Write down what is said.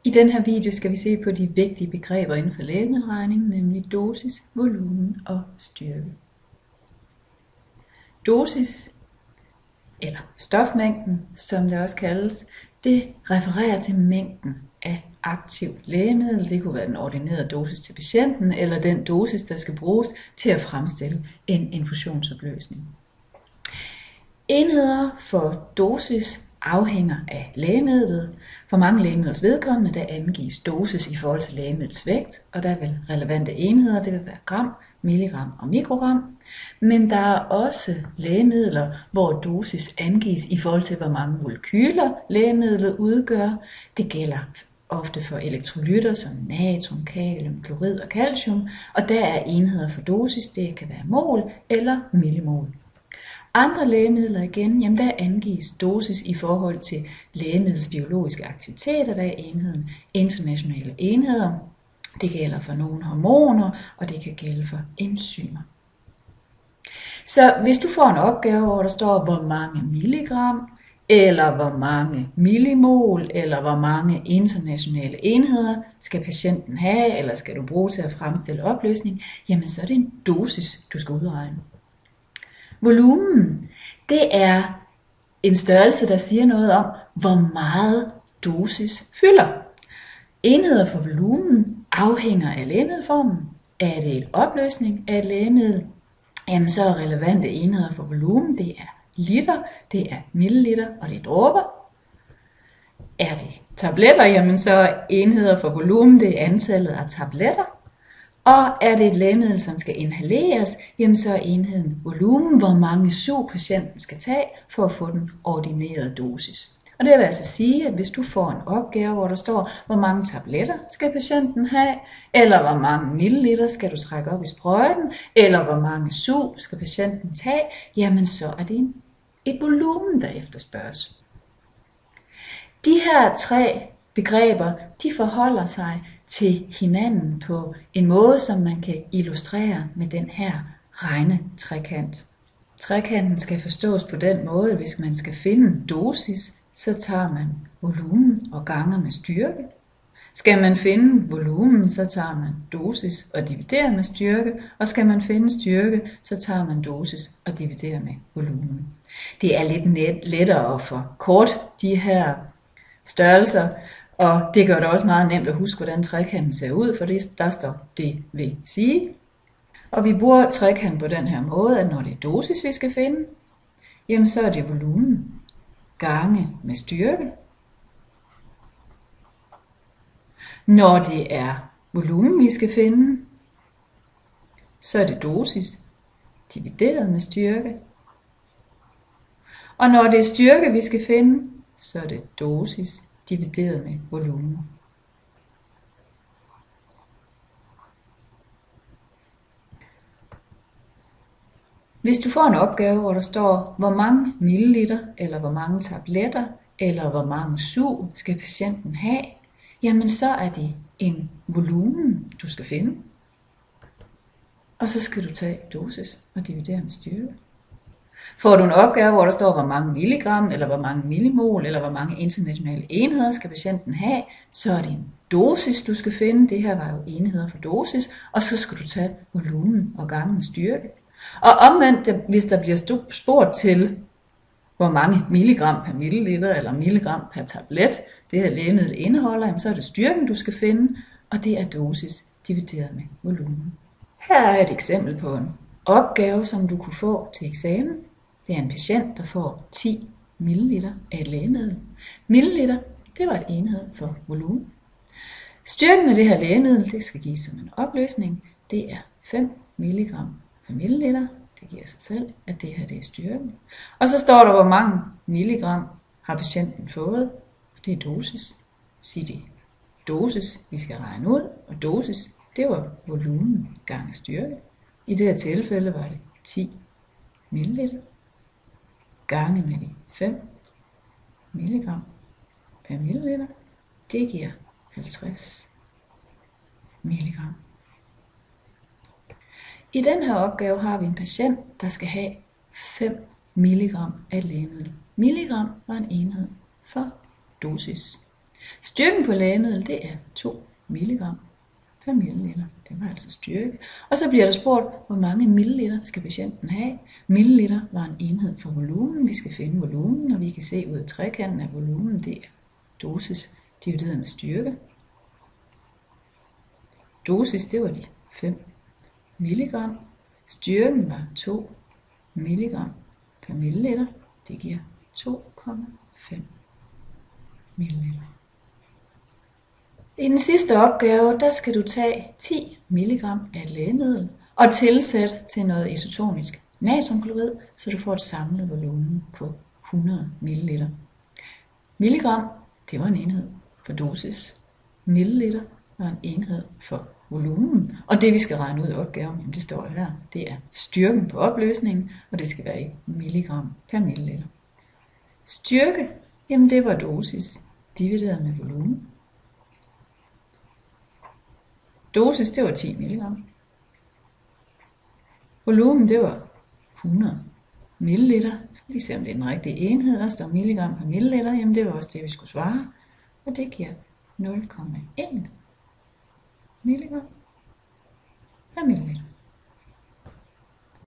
I den her video skal vi se på de vigtige begreber inden for lægemiddelregning, nemlig dosis, volumen og styrke. Dosis, eller stofmængden, som det også kaldes, det refererer til mængden af aktiv lægemiddel. Det kunne være den ordinerede dosis til patienten, eller den dosis, der skal bruges til at fremstille en infusionsopløsning. Enheder for dosis afhænger af lægemidlet. For mange lægemidlers vedkommende, der angives dosis i forhold til lægemidlets vægt, og der er vel relevante enheder, det vil være gram, milligram og mikrogram. Men der er også lægemidler, hvor dosis angives i forhold til, hvor mange molekyler lægemidlet udgør. Det gælder ofte for elektrolytter som natrium, kalium, klorid og calcium, og der er enheder for dosis, det kan være mol eller millimol. Andre lægemidler igen, jamen der angives dosis i forhold til lægemidlets biologiske aktiviteter, der er enheden internationale enheder. Det gælder for nogle hormoner, og det kan gælde for enzymer. Så hvis du får en opgave, hvor der står, hvor mange milligram, eller hvor mange millimol, eller hvor mange internationale enheder skal patienten have, eller skal du bruge til at fremstille opløsning, jamen så er det en dosis, du skal udregne. Volumen, det er en størrelse, der siger noget om, hvor meget dosis fylder. Enheder for volumen afhænger af lægemiddelformen. Er det en opløsning af et lægemiddel, jamen så er relevante enheder for volumen, det er liter, det er milliliter og det er dråber. Er det tabletter, jamen så er enheder for volumen, det er antallet af tabletter. Og er det et lægemiddel, som skal inhaleres, jamen så er enheden volumen, hvor mange sug patienten skal tage for at få den ordinerede dosis. Og det vil altså sige, at hvis du får en opgave, hvor der står, hvor mange tabletter skal patienten have, eller hvor mange milliliter skal du trække op i sprøjten, eller hvor mange sug skal patienten tage, jamen så er det et volumen, der efterspørges. De her tre begreber, de forholder sig til hinanden på en måde, som man kan illustrere med den her regnetrekant. Trekanten skal forstås på den måde, at hvis man skal finde dosis, så tager man volumen og ganger med styrke. Skal man finde volumen, så tager man dosis og dividerer med styrke, og skal man finde styrke, så tager man dosis og dividerer med volumen. Det er lidt lettere at forkorte de her størrelser, og det gør det også meget nemt at huske, hvordan trekanten ser ud, for der står det vil sige. Og vi bruger trekanten på den her måde, at når det er dosis, vi skal finde, jamen så er det volumen gange med styrke. Når det er volumen, vi skal finde, så er det dosis divideret med styrke. Og når det er styrke, vi skal finde, så er det dosis divideret med volumen. Hvis du får en opgave, hvor der står, hvor mange milliliter, eller hvor mange tabletter, eller hvor mange sug skal patienten have, jamen så er det en volumen, du skal finde. Og så skal du tage dosis og dividere med styrke. Får du en opgave, hvor der står, hvor mange milligram, eller hvor mange millimol, eller hvor mange internationale enheder skal patienten have, så er det en dosis, du skal finde. Det her var jo enheder for dosis, og så skal du tage volumen og gange med styrke. Og omvendt, hvis der bliver spurgt til, hvor mange milligram per milliliter, eller milligram per tablet, det her lægemiddel indeholder, så er det styrken, du skal finde, og det er dosis divideret med volumen. Her er et eksempel på en opgave, som du kunne få til eksamen. Det er en patient, der får 10 milliliter af et lægemiddel. Milliliter, det var et enhed for volumen. Styrken af det her lægemiddel, det skal gives som en opløsning. Det er 5 milligram per milliliter. Det giver sig selv, at det her det er styrken. Og så står der, hvor mange milligram har patienten fået. Det er dosis. Sig det. Dosis, vi skal regne ud, og dosis, det var volumen gange styrke. I det her tilfælde var det 10 milliliter gange med de 5 milligram per milliliter. Det giver 50 milligram. I den her opgave har vi en patient, der skal have 5 milligram af et lægemiddel. Milligram var en enhed for dosis. Styrken på lægemiddel, det er 2 mg per milliliter. Det var altså styrke. Og så bliver der spurgt, hvor mange milliliter skal patienten have? Milliliter var en enhed for volumen. Vi skal finde volumen, og vi kan se ud af trekanten af volumen, det er dosis divideret med styrke. Dosis, det var de 5 milligram. Styrken var 2 milligram per milliliter. Det giver 2,5 milliliter. I den sidste opgave, der skal du tage 10 mg af et lægemiddel og tilsætte til noget isotonisk natriumklorid, så du får et samlet volumen på 100 ml. Milligram, det var en enhed for dosis. Milliliter var en enhed for volumen. Og det vi skal regne ud i opgaven, jamen det står her, det er styrken på opløsningen, og det skal være i milligram per milliliter. Styrke, jamen det var dosis divideret med volumen. Dosis, det var 10 mg. Volumen, det var 100 milliliter. Så skal vi se, om det er den rigtige enhed. Der står milligram per milliliter. Jamen, det var også det, vi skulle svare. Og det giver 0,1 milligram